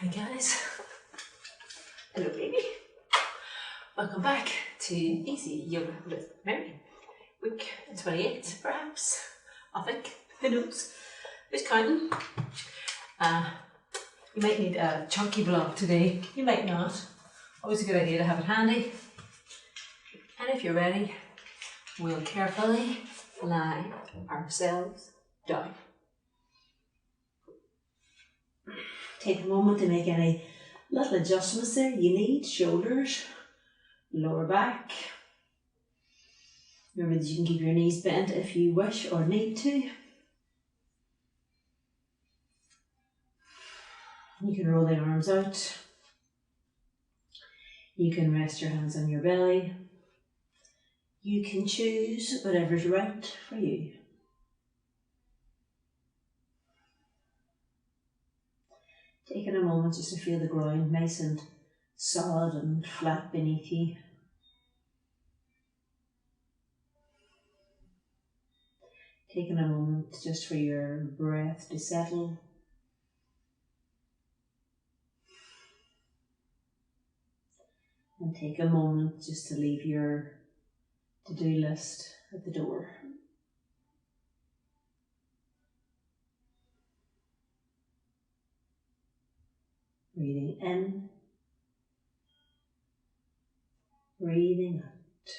Hi guys. Hello baby. Welcome back to Easy Yoga with Mary. Week 28 perhaps. I think. Who knows? Who's counting? You might need a chunky vlog today. You might not. Always a good idea to have it handy. And if you're ready, we'll carefully lie ourselves down. Take a moment to make any little adjustments there you need. Shoulders, lower back. Remember that you can keep your knees bent if you wish or need to. You can roll the arms out. You can rest your hands on your belly. You can choose whatever's right for you. Taking a moment just to feel the ground nice and solid and flat beneath you. Taking a moment just for your breath to settle. And take a moment just to leave your to-do list at the door. Breathing in, breathing out.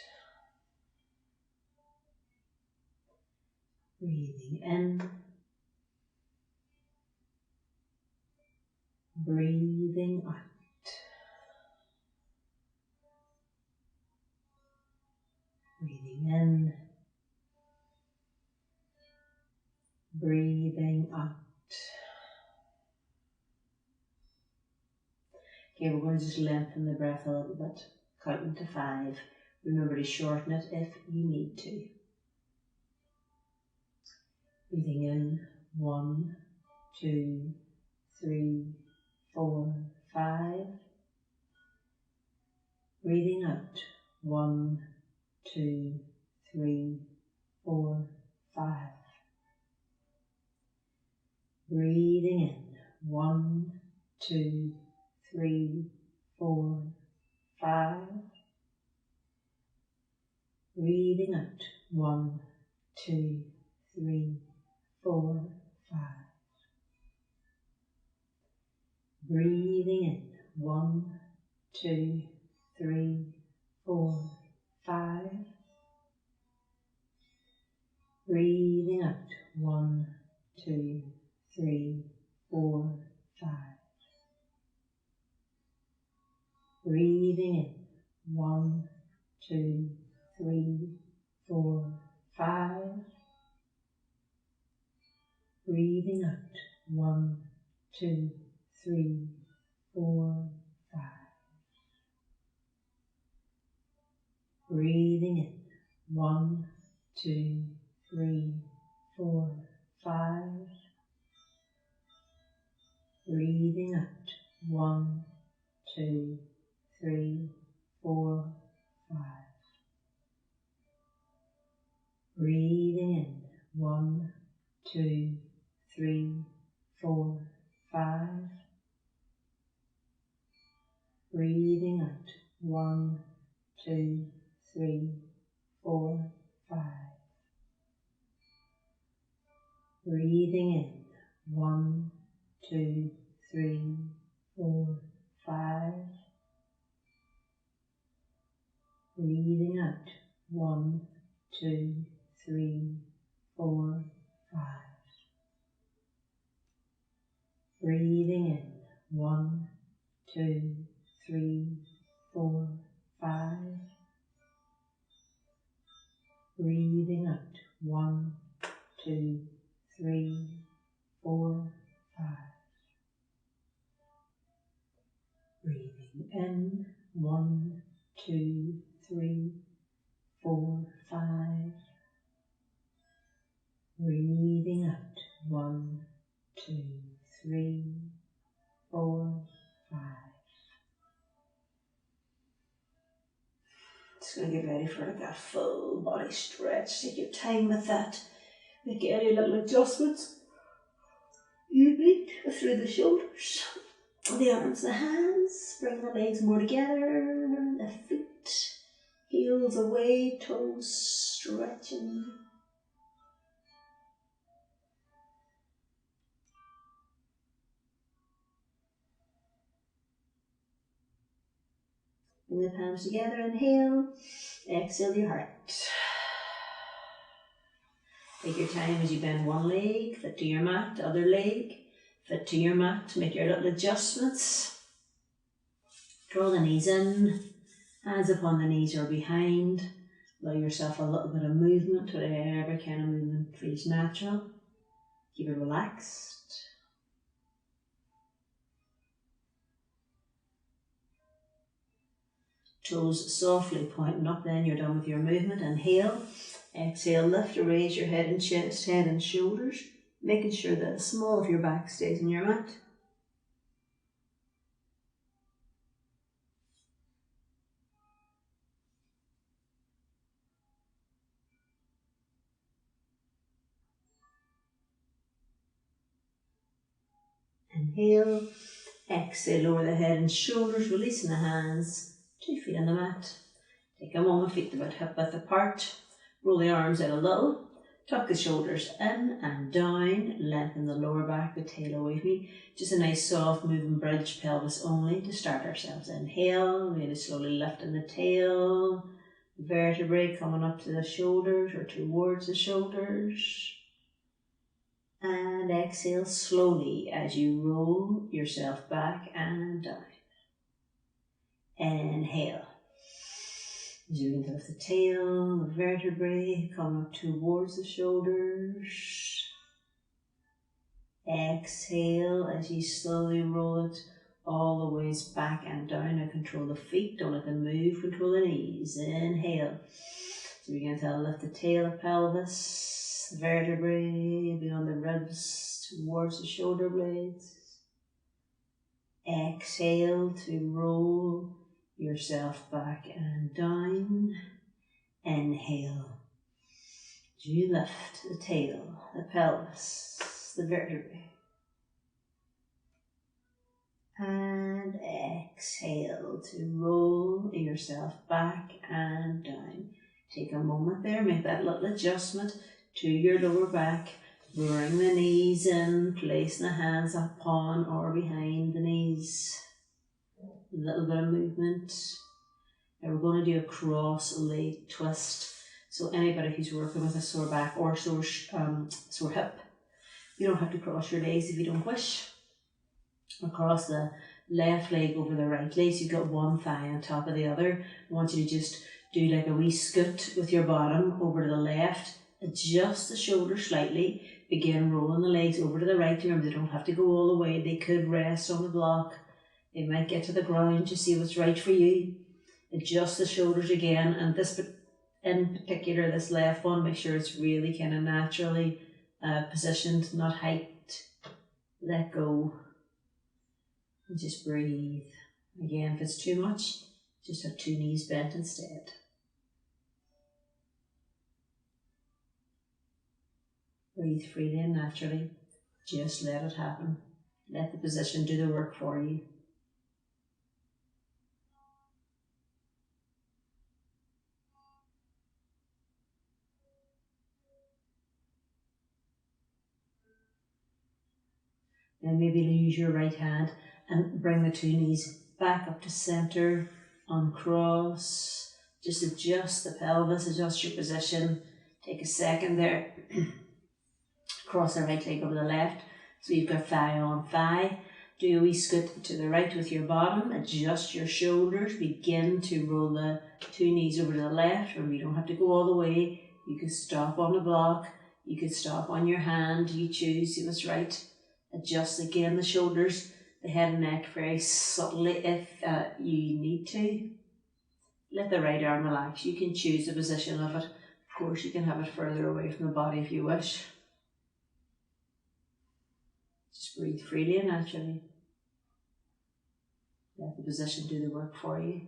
Breathing in, breathing out. Breathing in, breathing out. Okay, we're going to just lengthen the breath a little bit, counting to 5. Remember to shorten it if you need to. Breathing in, 1, 2, 3, 4, 5. Breathing out, 1, 2, 3, 4, 5. Breathing in, 1, 2, 3, 4, 5. Breathing out, 1, 2, 3, 4, 5. Breathing in, 1, 2, 3, 4, 5. Breathing out, 1, 2, 3, 4, 5. Breathing in, 1, 2, 3, 4, 5. Breathing out, 1, 2, 3, 4, 5. Breathing in, 1, 2, 3, 4, 5. Breathing out, 1, 2, 3, 4, 5. Breathing in, 1, 2, 3, 4, 5. Breathing out, 1, 2, 3, 4, 5. Breathing in, 1, 2, 3, 4, 5. Breathing out, 1, 2, 3, 4, 5. Breathing in, 1, 2, 3, 4, 5. Breathing out, 1, 2, 3, 4, 5. Breathing in, 1, 2, 3, 4, 5. Breathing out, 1, 2, 3, 4, 5. Just going to get ready for like a full body stretch. Take your time with that. Make any little adjustments you need through the shoulders. The arms, the hands, bring the legs more together, the feet, heels away, toes stretching. Bring the palms together, inhale, exhale your heart. Take your time as you bend one leg, foot to your mat, other leg, foot to your mat, make your little adjustments. Draw the knees in, hands upon the knees or behind. Allow yourself a little bit of movement, whatever kind of movement feels natural. Keep it relaxed. Toes softly pointing up, then you're done with your movement. Inhale, exhale, lift or raise your head and chest, head and shoulders, making sure that the small of your back stays in your mat. Inhale, exhale, lower the head and shoulders, releasing the hands, 2 feet on the mat. Take a moment, feet about hip width apart, roll the arms out a little, tuck the shoulders in and down, lengthen the lower back, the tail away from me. Just a nice soft moving bridge, pelvis only to start ourselves. Inhale, really slowly lifting the tail, vertebrae coming up to the shoulders or towards the shoulders. And exhale slowly as you roll yourself back and down. Inhale. As you begin to lift the tail, the vertebrae coming up towards the shoulders. Exhale as you slowly roll it all the ways back and down. Now control the feet, don't let them move, control the knees. Inhale. So you begin to lift the tail of pelvis. Vertebrae beyond the ribs towards the shoulder blades. Exhale to roll yourself back and down. Inhale. You lift the tail, the pelvis, the vertebrae. And exhale to roll yourself back and down. Take a moment there, make that little adjustment to your lower back. Bring the knees in, placing the hands upon or behind the knees. A little bit of movement. Now we're going to do a cross leg twist. So anybody who's working with a sore back or sore hip, you don't have to cross your legs if you don't wish. Across the left leg over the right leg, so you've got one thigh on top of the other. I want you to just do like a wee scoot with your bottom over to the left, adjust the shoulders slightly, begin rolling the legs over to the right. Remember, they don't have to go all the way, they could rest on the block, they might get to the ground to see what's right for you. Adjust the shoulders again, and this in particular, this left one, make sure it's really kind of naturally positioned, not hiked. Let go. And just breathe. Again, if it's too much, just have 2 knees bent instead. Breathe freely and naturally. Just let it happen. Let the position do the work for you. Then maybe use your right hand and bring the 2 knees back up to center, uncross. Just adjust the pelvis, adjust your position. Take a second there. Cross the right leg over the left. So you've got thigh on thigh. Do a wee scoot to the right with your bottom. Adjust your shoulders. Begin to roll the 2 knees over to the left. Remember, you don't have to go all the way. You could stop on the block. You could stop on your hand. You choose. See what's right. Adjust again the shoulders, the head and neck very subtly if you need to. Let the right arm relax. You can choose the position of it. Of course, you can have it further away from the body if you wish. Just breathe freely and naturally. Let the position do the work for you.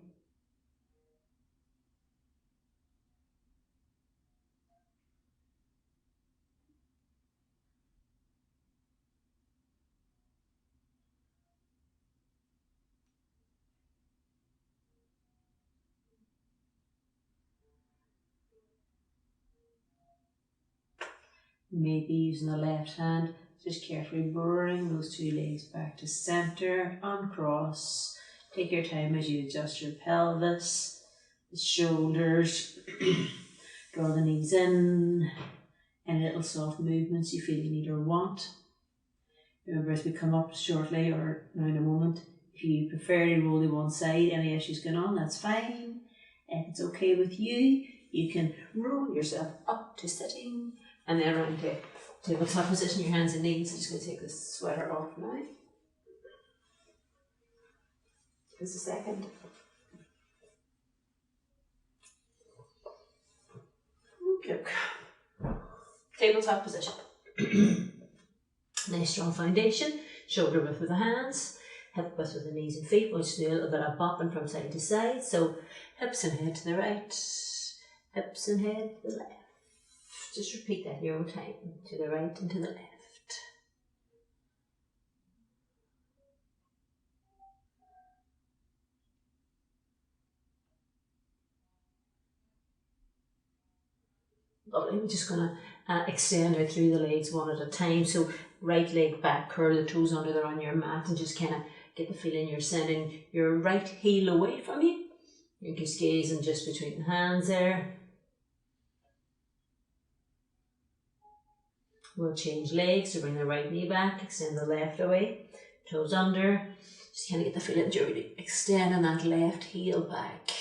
You may be using the left hand. Just carefully bring those two legs back to centre, uncross. Take your time as you adjust your pelvis, the shoulders, draw the knees in, and little soft movements you feel you need or want. Remember, as we come up shortly or now in a moment, if you prefer to roll to one side, any issues going on, that's fine. If it's okay with you, you can roll yourself up to sitting and then around to tabletop position, your hands and knees. I'm just going to take this sweater off now. Just a second. Okay. Tabletop position. Nice strong foundation, shoulder width with the hands, hip width with the knees and feet. We'll just do a little bit of bopping from side to side. So hips and head to the right, hips and head to the left. Just repeat that in your own time, to the right and to the left. Lovely. We're just going to extend out through the legs one at a time. So right leg back, curl the toes under there on your mat and just kind of get the feeling you're sending your right heel away from you. You're just gazing just between the hands there. We'll change legs, so bring the right knee back, extend the left away, toes under. Just kind of get the feeling that you're really extending that left heel back.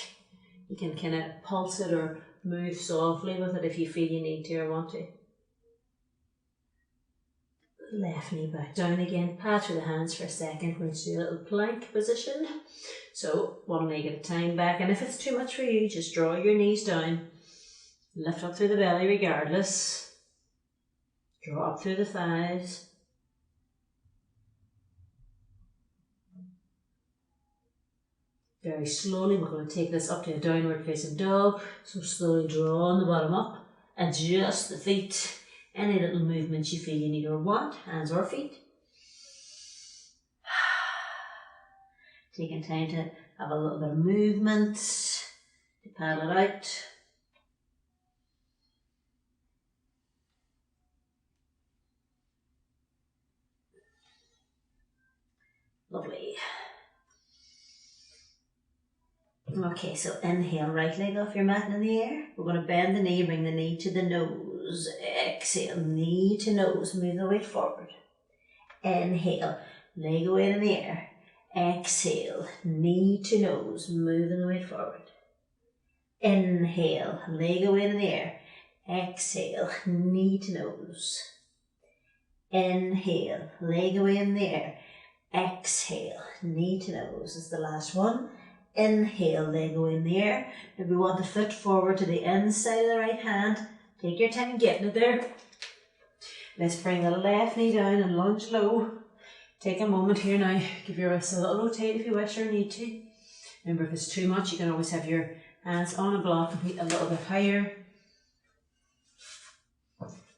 You can kind of pulse it or move softly with it if you feel you need to or want to. Left knee back down again, pass through the hands for a second. We're going to do a little plank position. So one leg at a time back, and if it's too much for you, just draw your knees down. Lift up through the belly regardless. Draw up through the thighs. Very slowly, we're going to take this up to a downward facing dog. So slowly draw the bottom up, adjust the feet. Any little movements you feel you need or want, hands or feet. Taking time to have a little bit of movement, to paddle it out. Lovely. Okay, so inhale, right leg off your mat in the air. We're going to bend the knee, bring the knee to the nose. Exhale, knee to nose, move the weight forward. Inhale, leg away in the air. Exhale, knee to nose, moving the weight forward. Inhale, leg away in the air. Exhale, knee to nose. Inhale, leg away in the air. Exhale, knee to nose is the last one. Inhale, leg away in the air. Now we want the foot forward to the inside of the right hand. Take your time getting it there. Let's bring the left knee down and lunge low. Take a moment here now. Give your wrists a little rotate if you wish or need to. Remember, if it's too much, you can always have your hands on a block and feet a little bit higher.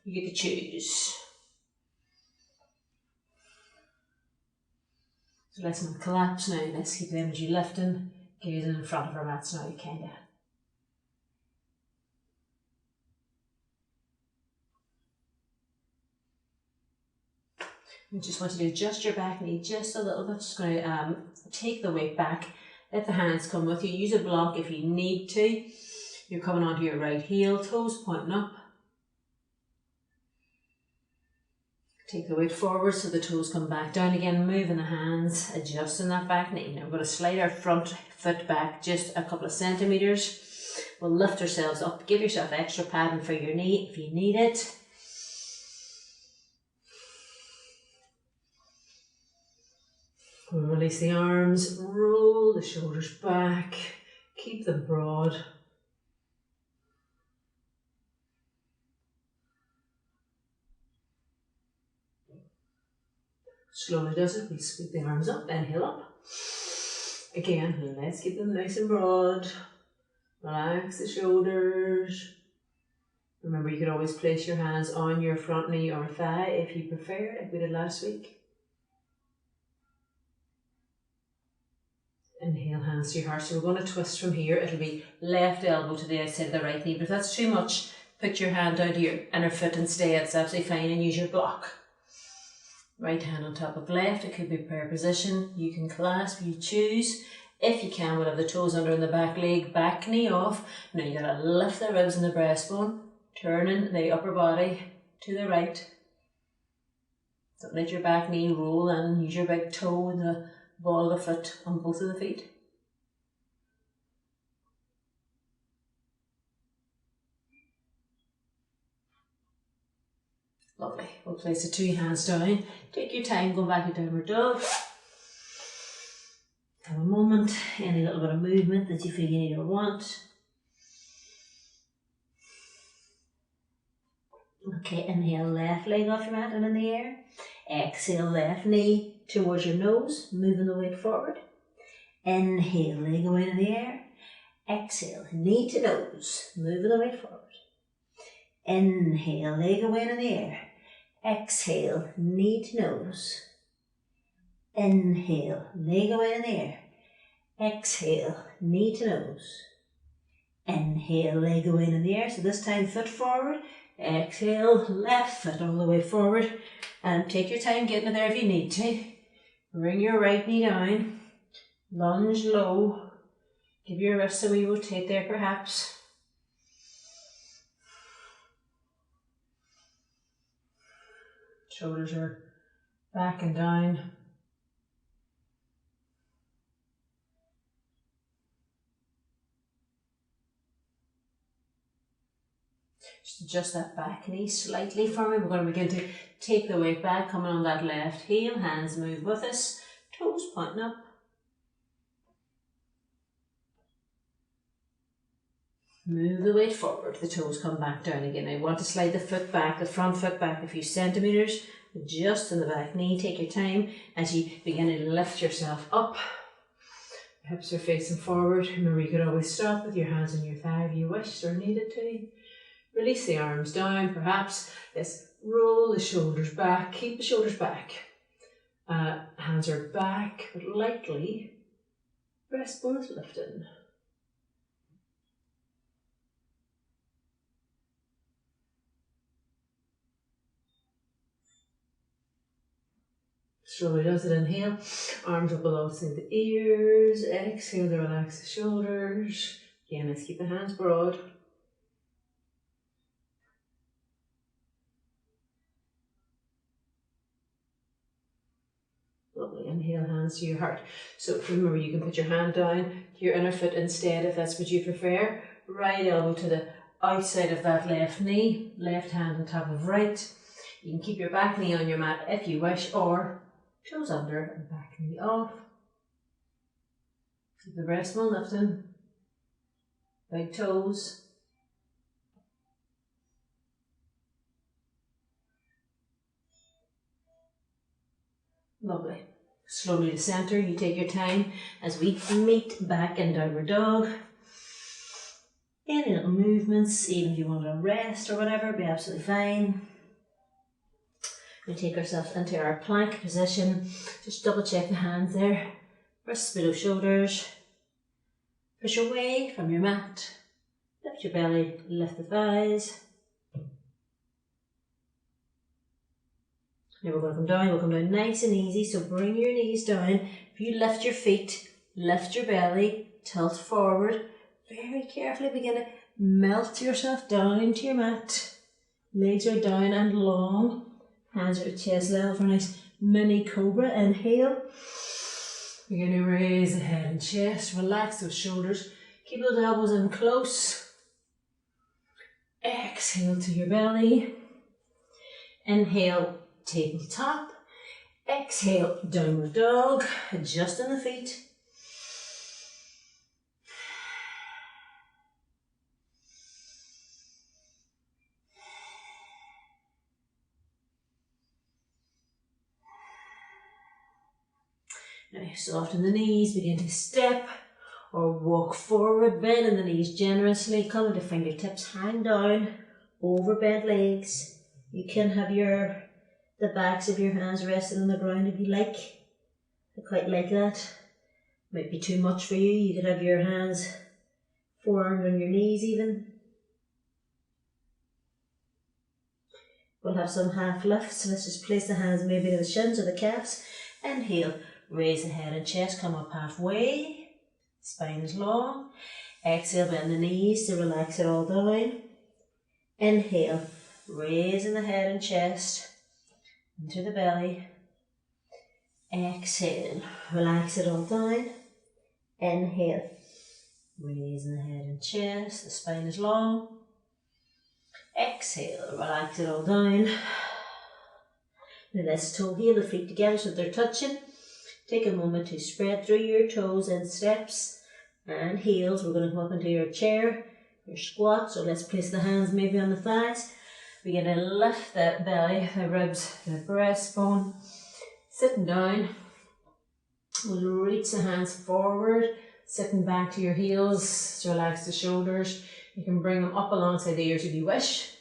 You get to choose. So let's not collapse now. Let's keep the energy lifting, gazing in front of our mats now, kinda. We just want to adjust your back knee just a little bit. Just going to take the weight back. Let the hands come with you. Use a block if you need to. You're coming onto your right heel, toes pointing up. Take the weight forward so the toes come back down again, moving the hands, adjusting that back knee. Now we're going to slide our front foot back just a couple of centimetres. We'll lift ourselves up, give yourself extra padding for your knee if you need it. We'll release the arms, roll the shoulders back, keep them broad. Slowly does it, we scoop the arms up, inhale up. Again, let's keep them nice and broad. Relax the shoulders. Remember, you could always place your hands on your front knee or thigh if you prefer, like we did last week. Inhale, hands to your heart. So we're going to twist from here. It'll be left elbow to the outside of the right knee, but if that's too much, put your hand down to your inner foot instead, it's absolutely fine, and use your block. Right hand on top of left, it could be prayer position, you can clasp, you choose. If you can, we'll have the toes under in the back leg, back knee off. Now you gotta lift the ribs and the breastbone, turning the upper body to the right. Don't let your back knee roll in, use your big toe and the ball of the foot on both of the feet. Lovely. We'll place the two hands down. Take your time going back to downward dog. Have a moment, any little bit of movement that you feel you need or want. Okay, inhale, left leg off your mat and in the air. Exhale, left knee towards your nose, moving the weight forward. Inhale, leg away in the air. Exhale, knee to nose, moving the weight forward. Inhale, leg away in the air. Exhale, knee to nose. Inhale, leg away in the air. Exhale, knee to nose. Inhale, leg away in the air. So this time foot forward. Exhale, left foot all the way forward. And take your time getting it there if you need to. Bring your right knee down. Lunge low. Give your wrists a wee rotate there perhaps. Shoulders are back and down. Just adjust that back knee slightly for me. We're going to begin to take the weight back, coming on that left heel. Hands move with us. Toes pointing up. Move the weight forward, the toes come back down again. I want to slide the foot back, the front foot back a few centimetres, just in the back knee. Take your time as you begin to lift yourself up. Hips are facing forward. Remember, you could always stop with your hands on your thigh if you wished or needed to. Release the arms down, perhaps. Yes, roll the shoulders back, keep the shoulders back. Hands are back, but lightly. Breastbone is lifted. Slowly does it. Inhale, arms up below the ears. Exhale to relax the shoulders. Again, let's keep the hands broad. Lovely. Inhale, hands to your heart. So remember, you can put your hand down to your inner foot instead if that's what you prefer. Right elbow to the outside of that left knee. Left hand on top of right. You can keep your back knee on your mat if you wish, or toes under and back knee off. Keep the breastbone lifting. Big toes. Lovely. Slowly to centre, you take your time as we meet back in downward dog. Any little movements, even if you want to rest or whatever, be absolutely fine. We take ourselves into our plank position. Just double check the hands there. Wrists below shoulders. Push away from your mat. Lift your belly, lift the thighs. Now we're going to come down. We'll come down nice and easy. So bring your knees down. If you lift your feet, lift your belly, tilt forward. Very carefully begin to melt yourself down to your mat. Legs are down and long. Hands are at chest level for a nice mini cobra. Inhale. Begin to raise the head and chest. Relax those shoulders. Keep those elbows in close. Exhale to your belly. Inhale, tabletop. Exhale, downward dog. Adjusting the feet. Now soften the knees, begin to step or walk forward, bending the knees generously, coming to fingertips, hang down over bent legs. You can have the backs of your hands resting on the ground if you like. I quite like that. Might be too much for you. You could have your hands forearmed on your knees even. We'll have some half lifts. So let's just place the hands maybe to the shins or the calves. Inhale, raise the head and chest, come up halfway. Spine is long. Exhale, bend the knees to relax it all down. Inhale, raising the head and chest into the belly. Exhale, relax it all down. Inhale, raising the head and chest, the spine is long. Exhale, relax it all down. Now let's toe heel the feet together so they're touching. Take a moment to spread through your toes in steps and heels. We're going to come up into your chair, your squat. So let's place the hands maybe on the thighs. Begin to lift the belly, the ribs, the breastbone. Sitting down, we'll reach the hands forward, sitting back to your heels to relax the shoulders. You can bring them up alongside the ears if you wish.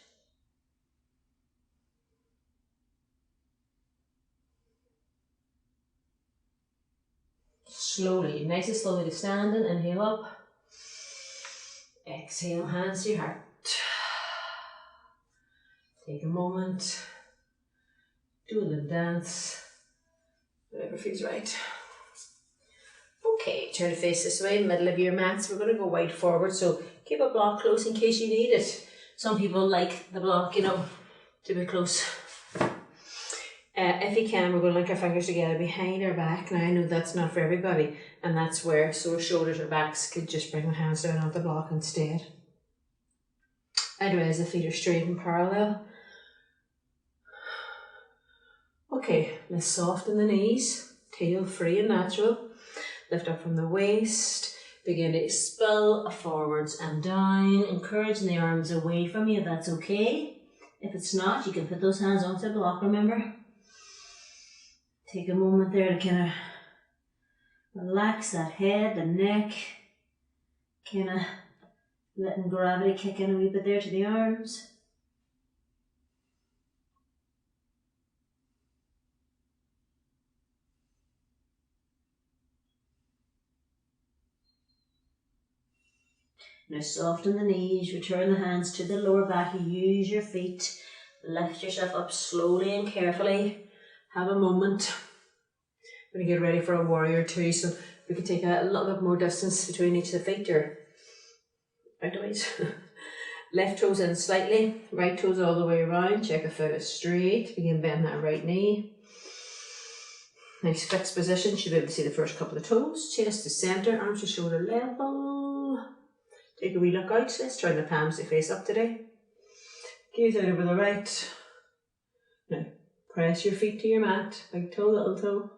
Slowly, nice and slowly to standing, inhale up. Exhale, hands to your heart. Take a moment, do a little dance, whatever feels right. Okay, turn to face this way, middle of your mats. We're going to go wide forward, so keep a block close in case you need it. Some people like the block, you know, to be close. If you can, we're going to link our fingers together behind our back. Now I know that's not for everybody, and that's where sore shoulders or backs could just bring the hands down on the block instead. Otherwise the feet are straight and parallel. Okay, let's soften the knees, tail free and natural. Lift up from the waist, begin to spill forwards and down, encouraging the arms away from you if that's okay. If it's not, you can put those hands onto the block, remember. Take a moment there to kind of relax that head, the neck, kind of letting gravity kick in a wee bit there to the arms. Now soften the knees, return the hands to the lower back, use your feet, lift yourself up slowly and carefully. Have a moment. I'm going to get ready for a warrior two, so we can take a little bit more distance between each of the feet or out of ways. Left toes in slightly, right toes all the way around, check a foot is straight, begin bending that right knee. Nice fixed position, you should be able to see the first couple of toes, chest to centre, arms to shoulder level. Take a wee look out, let's turn the palms to face up today. Gaze out over the right. Now, press your feet to your mat, big toe, little toe.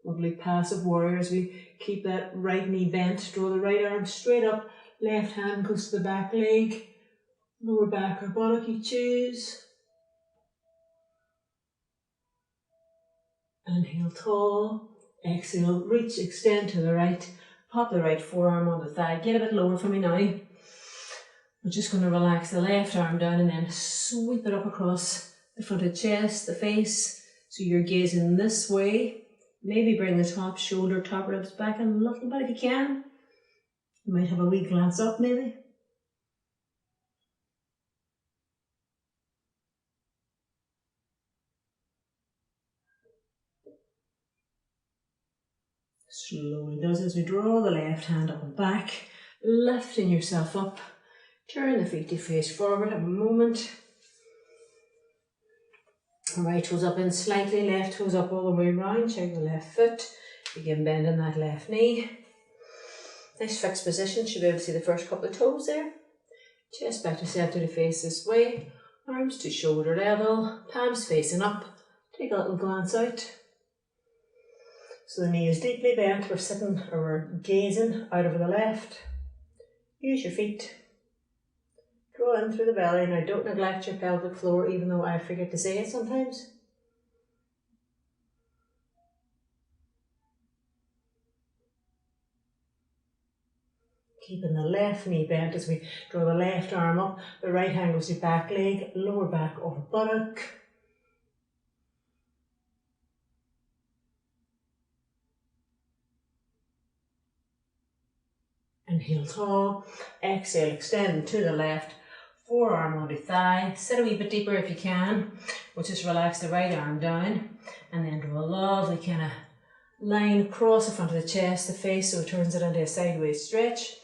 Lovely passive warrior as we keep that right knee bent, draw the right arm straight up, left hand goes to the back leg, lower back or buttock you choose. Inhale tall, exhale, reach, extend to the right, pop the right forearm on the thigh, get a bit lower for me now. We're just going to relax the left arm down and then sweep it up across the front of the chest, the face, so you're gazing this way. Maybe bring the top shoulder, top ribs back a little bit if you can. You might have a wee glance up maybe. Slowly does as we draw the left hand up and back, lifting yourself up. Turn the feet to face forward, have a moment. Right toes up in slightly, left toes up all the way around, check the left foot. Begin bending that left knee. Nice fixed position, should be able to see the first couple of toes there. Chest back to centre to face this way. Arms to shoulder level, palms facing up. Take a little glance out. So the knee is deeply bent, we're sitting or we're gazing out over the left. Use your feet. Draw in through the belly. Now don't neglect your pelvic floor, even though I forget to say it sometimes. Keeping the left knee bent as we draw the left arm up, the right hand goes to back leg, lower back over buttock. Inhale tall. Exhale, extend to the left. Forearm on the thigh. Sit a wee bit deeper if you can. We'll just relax the right arm down. And then draw a lovely kind of line across the front of the chest, the face, so it turns it into a sideways stretch.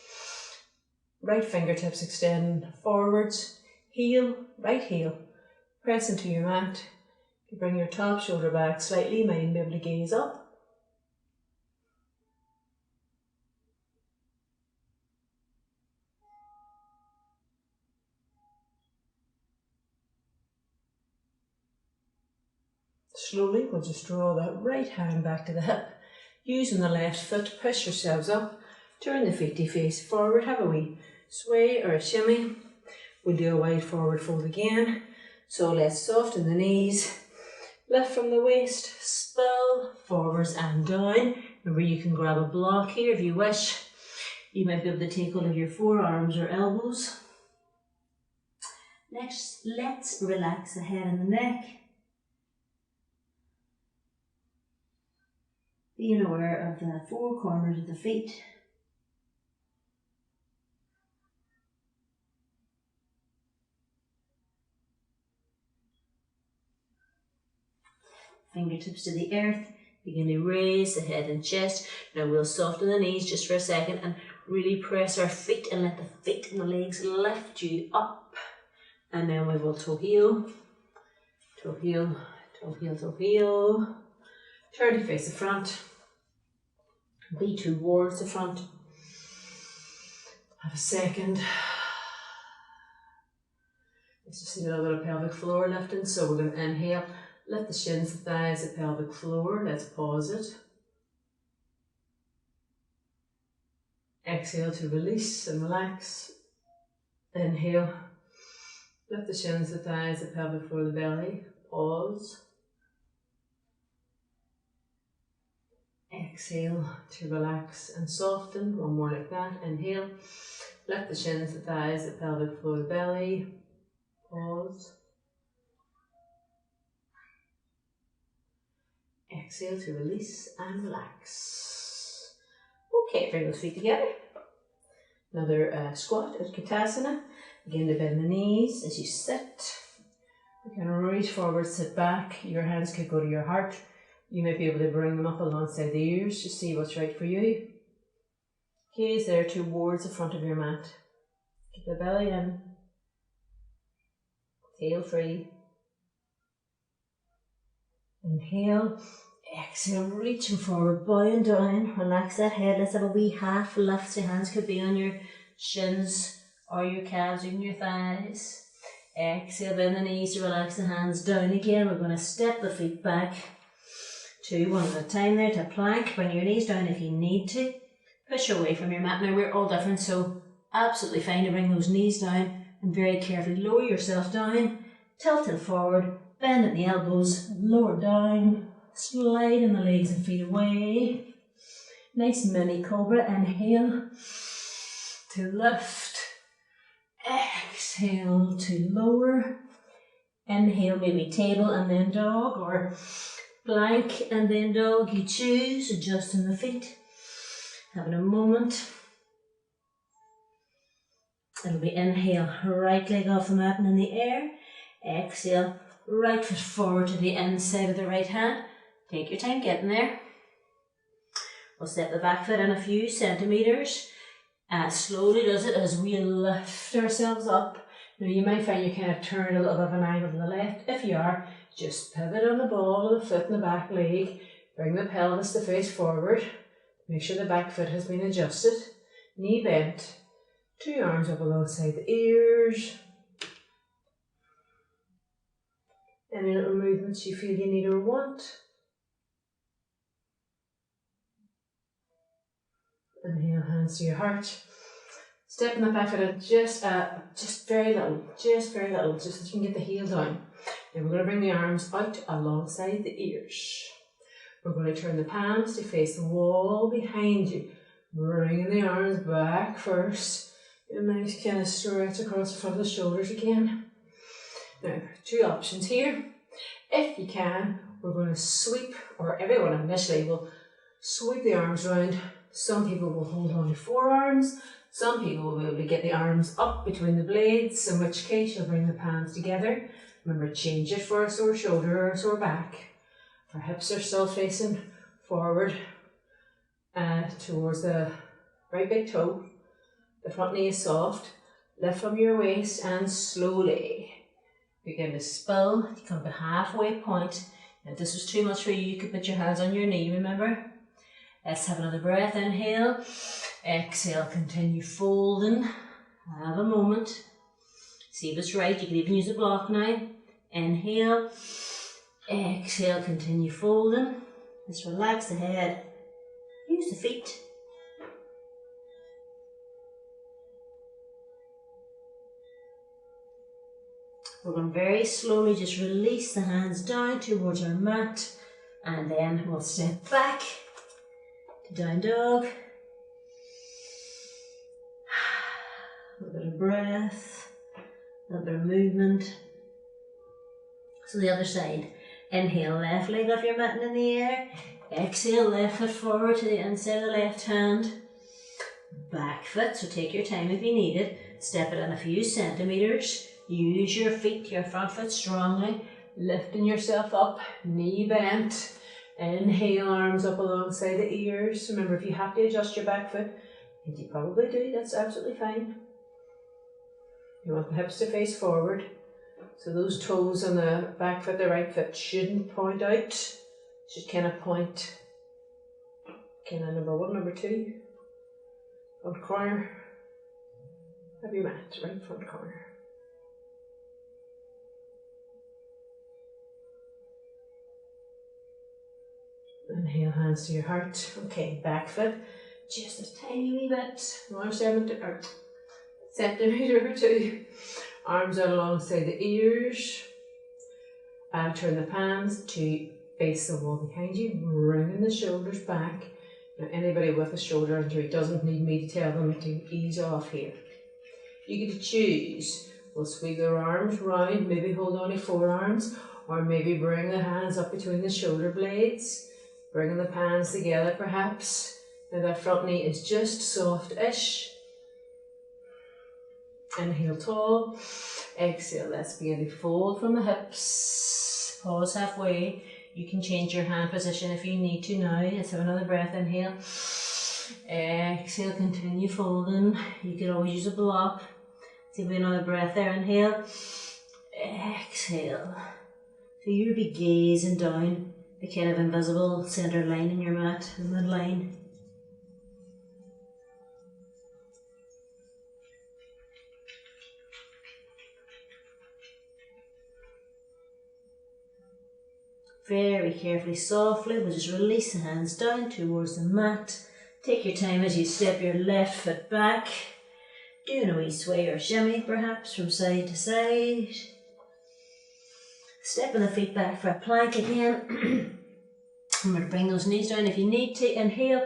Right fingertips extend forwards. Heel, right heel. Press into your mat. You bring your top shoulder back slightly. You might even be able to gaze up. Slowly, we'll just draw that right hand back to the hip. Using the left foot, push yourselves up. Turn the feet to face forward. Have a wee sway or a shimmy. We'll do a wide forward fold again. So let's soften the knees. Lift from the waist, spill forwards and down. Remember, you can grab a block here if you wish. You might be able to take hold of your forearms or elbows. Next, let's relax the head and the neck. Being aware of the four corners of the feet. Fingertips to the earth. Begin to raise the head and chest. Now we'll soften the knees just for a second and really press our feet and let the feet and the legs lift you up. And then we will toe heel, toe heel, toe heel, toe heel. Turn to face the front. Be towards the front. Have a second. Let's just see a little bit of pelvic floor lifting. So we're going to inhale. Lift the shins, the thighs, the pelvic floor. Let's pause it. Exhale to release and relax. Inhale. Lift the shins, the thighs, the pelvic floor, the belly. Pause. Exhale to relax and soften. One more like that. Inhale. Lift the shins, the thighs, the pelvic floor, the belly. Pause. Exhale to release and relax. Okay, bring those feet together. Another squat at Utkatasana. Begin to bend the knees as you sit. You can reach forward, sit back. Your hands could go to your heart. You might be able to bring them up alongside the ears to see what's right for you. Gaze there towards the front of your mat. Keep the belly in. Tail free. Inhale. Exhale, reaching forward, bowing down. Relax that head. Let's have a wee half lift. Your hands could be on your shins or your calves, even your thighs. Exhale, bend the knees to relax the hands down again. We're going to step the feet back to one at a time there to plank. Bring your knees down if you need to. Push away from your mat. Now we're all different, so absolutely fine to bring those knees down and very carefully lower yourself down. Tilting forward, bend at the elbows, lower down, sliding the legs and feet away. Nice mini cobra. Inhale to lift. Exhale to lower. Inhale, maybe table and then dog, or plank and then dog. You choose, adjusting the feet. Having a moment. It'll be inhale, right leg off the mat and in the air. Exhale, right foot forward to the inside of the right hand. Take your time getting there. We'll step the back foot in a few centimetres. Slowly does it as we lift ourselves up. Now you might find you kind of turn a little bit of an angle to the left. If you are, just pivot on the ball of the foot and the back leg. Bring the pelvis to face forward. Make sure the back foot has been adjusted. Knee bent. Two arms up alongside the ears. Any little movements you feel you need or want. Inhale, hands to your heart. Stepping the back foot out just very little, just so you can get the heel down. Then we're going to bring the arms out alongside the ears. We're going to turn the palms to face the wall behind you. Bringing the arms back first. You might kind of stretch across the front of the shoulders again. Now, two options here. If you can, we're going to sweep, or everyone initially will sweep the arms round. Some people will hold on to forearms. Some people will be able to get the arms up between the blades, in which case you'll bring the palms together. Remember, change it for a sore shoulder or a sore back. If our hips are still facing forward towards the right big toe, the front knee is soft, lift from your waist and slowly begin to spill. You come to halfway point. If this was too much for you, you could put your hands on your knee, remember? Let's have another breath. Inhale, exhale, continue folding. Have a moment. See if it's right. You can even use a block now. Inhale, exhale, continue folding. Just relax the head. Use the feet. We're going to very slowly just release the hands down towards our mat, and then we'll step back to down dog. A little bit of breath, a little bit of movement. So the other side. Inhale, left leg off your mat and in the air. Exhale, left foot forward to the inside of the left hand. Back foot, so take your time if you need it. Step it in a few centimetres. Use your feet, your front foot strongly. Lifting yourself up, knee bent. Inhale, arms up alongside the ears. Remember, if you have to adjust your back foot, and you probably do, that's absolutely fine. You want the hips to face forward. So those toes on the back foot, the right foot, shouldn't point out. Should kind of point. Kind of number 1, number 2. Front corner of your mat, right front corner. Inhale, hands to your heart. Okay, back foot, just a tiny wee bit, 1 centimetre or 2. Arms out alongside the ears. Turn the palms to face the wall behind you, bringing the shoulders back. Now, anybody with a shoulder injury doesn't need me to tell them to ease off here. You get to choose. We'll squeeze our arms round, maybe hold on to forearms, or maybe bring the hands up between the shoulder blades. Bringing the palms together perhaps. Now that front knee is just soft-ish. Inhale tall. Exhale, let's begin to fold from the hips. Pause halfway. You can change your hand position if you need to now. Let's have another breath. Inhale. Exhale, continue folding. You could always use a block. Take another breath there. Inhale. Exhale. So you'll be gazing down the kind of invisible centre line in your mat, the midline. Very carefully, softly, we'll just release the hands down towards the mat. Take your time as you step your left foot back. Doing a wee sway or shimmy perhaps from side to side. Stepping the feet back for a plank again. Remember to bring those knees down if you need to. Inhale.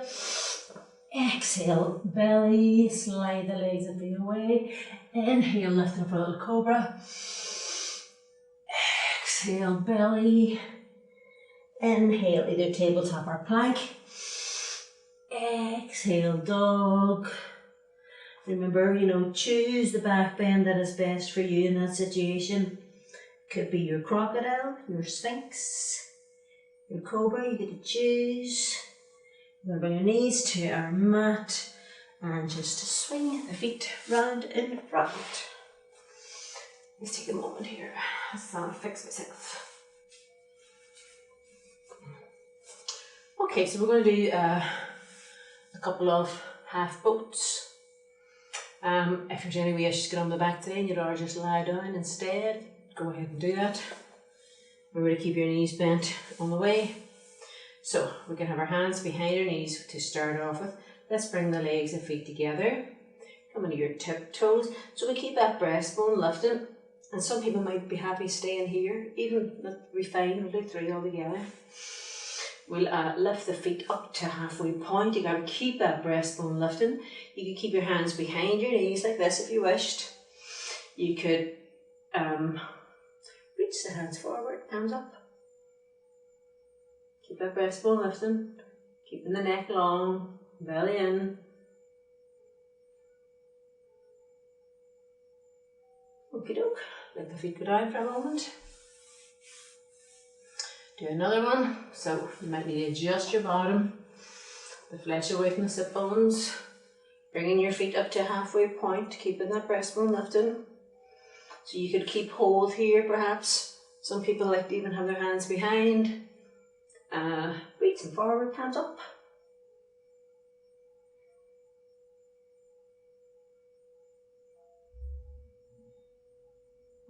Exhale, belly. Slide the legs and feet away. Inhale, lifting for a little cobra. Exhale, belly. Inhale, either tabletop or plank. Exhale, dog. Remember, choose the back bend that is best for you in that situation. Could be your crocodile, your sphinx, your cobra, you get to choose. We're going to bring your knees to our mat and just swing the feet round in front. Let's take a moment here. I'll fix myself. Okay, so we're going to do a couple of half boats. If there's any way I should get on the back today and you'd rather just lie down instead, go ahead and do that. Remember to keep your knees bent on the way. So we can have our hands behind our knees to start off with. Let's bring the legs and feet together. Come into your tiptoes. So we keep that breastbone lifting. And some people might be happy staying here. Even we fine, we'll do 3 all together. We'll lift the feet up to halfway point. You got to keep that breastbone lifting. You can keep your hands behind your knees like this if you wished. You could reach the hands forward, hands up. Keep that breastbone lifting. Keeping the neck long, belly in. Okie doke. Let the feet go down for a moment. Do another one. So you might need to adjust your bottom. The flesh away from the sit bones. Bringing your feet up to a halfway point, keeping that breastbone lifted. So you could keep hold here perhaps. Some people like to even have their hands behind. Reaching forward, hands up.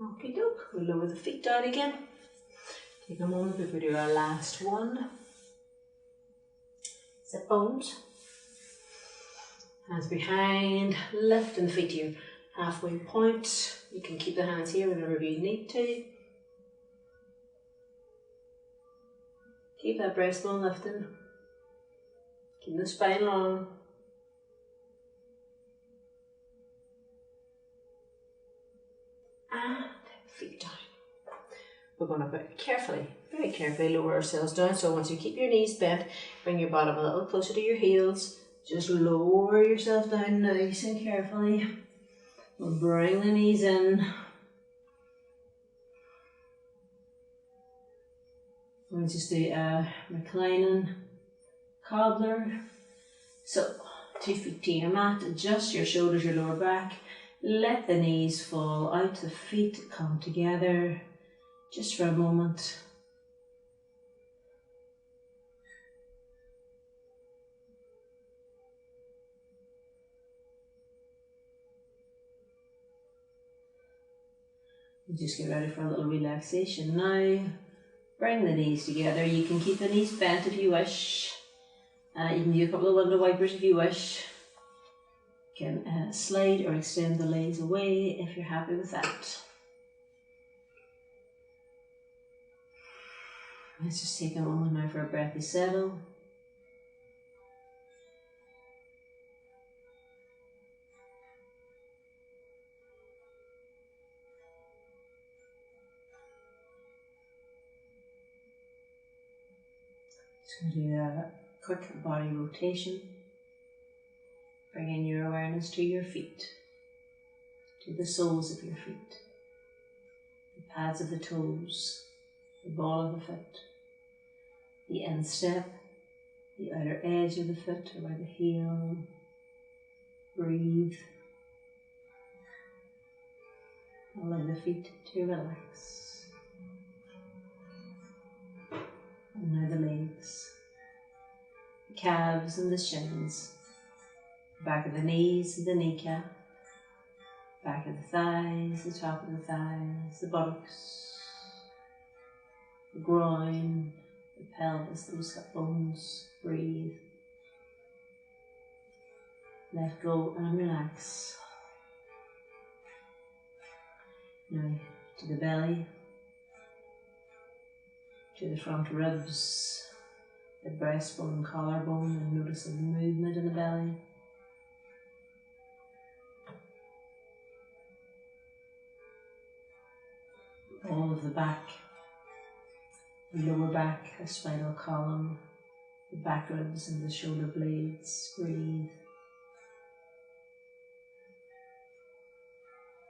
Okie doke. We'll lower the feet down again. Take a moment before we do our last one. Sit bones. Hands behind, lifting the feet to your halfway point. You can keep the hands here whenever you need to. Keep that breastbone lifting. Keep the spine long. And feet down. We're going to very carefully lower ourselves down. So once you keep your knees bent, bring your bottom a little closer to your heels. Just lower yourself down nice and carefully. We'll bring the knees in. We'll just do a reclining cobbler. So 2 feet to your mat, adjust your shoulders, your lower back. Let the knees fall out, the feet come together just for a moment. Just get ready for a little relaxation now. Bring the knees together. You can keep the knees bent if you wish. You can do a couple of window wipers if you wish. You can slide or extend the legs away if you're happy with that. Let's just take a moment now for a breathy settle. Just going to do a quick body rotation. Bringing your awareness to your feet, to the soles of your feet, the pads of the toes, the ball of the foot, the instep, the outer edge of the foot around the heel. Breathe. Allow the feet to relax. And now the legs, the calves and the shins, back of the knees and the kneecap, back of the thighs, the top of the thighs, the buttocks, the groin, the pelvis, those hip bones. Breathe. Let go and relax. Now to the belly, to the front ribs, the breastbone, collarbone, and notice the movement in the belly. All of the back, the lower back, the spinal column, the back ribs and the shoulder blades. Breathe.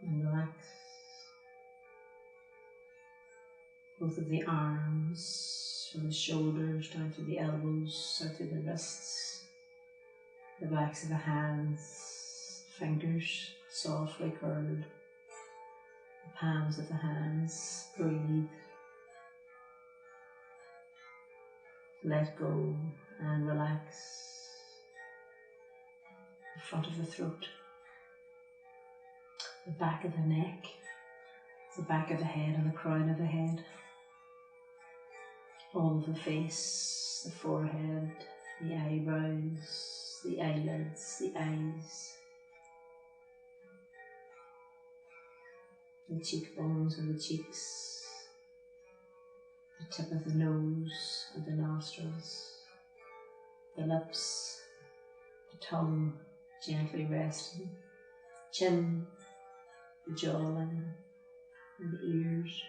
And relax. Both of the arms, from the shoulders down to the elbows, out to the wrists, the backs of the hands, fingers softly curled, the palms of the hands. Breathe. Let go and relax. The front of the throat, the back of the neck, the back of the head and the crown of the head. All of the face, the forehead, the eyebrows, the eyelids, the eyes, the cheekbones and the cheeks, the tip of the nose and the nostrils, the lips, the tongue gently resting, chin, the jawline and the ears.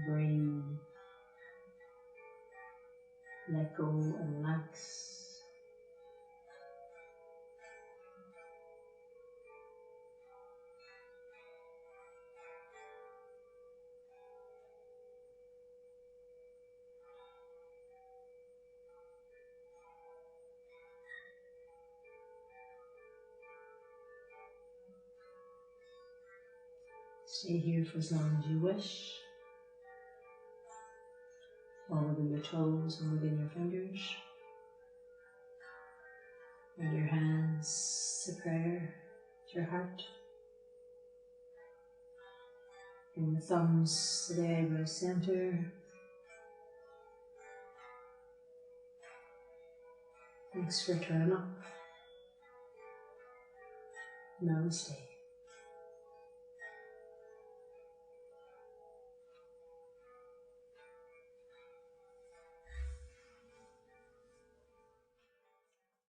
Breathe. Let go and relax. Stay here for as long as you wish. Or within your toes or within your fingers. And your hands to prayer, to your heart. And the thumbs to the eyebrow center. Thanks for turning up. Namaste.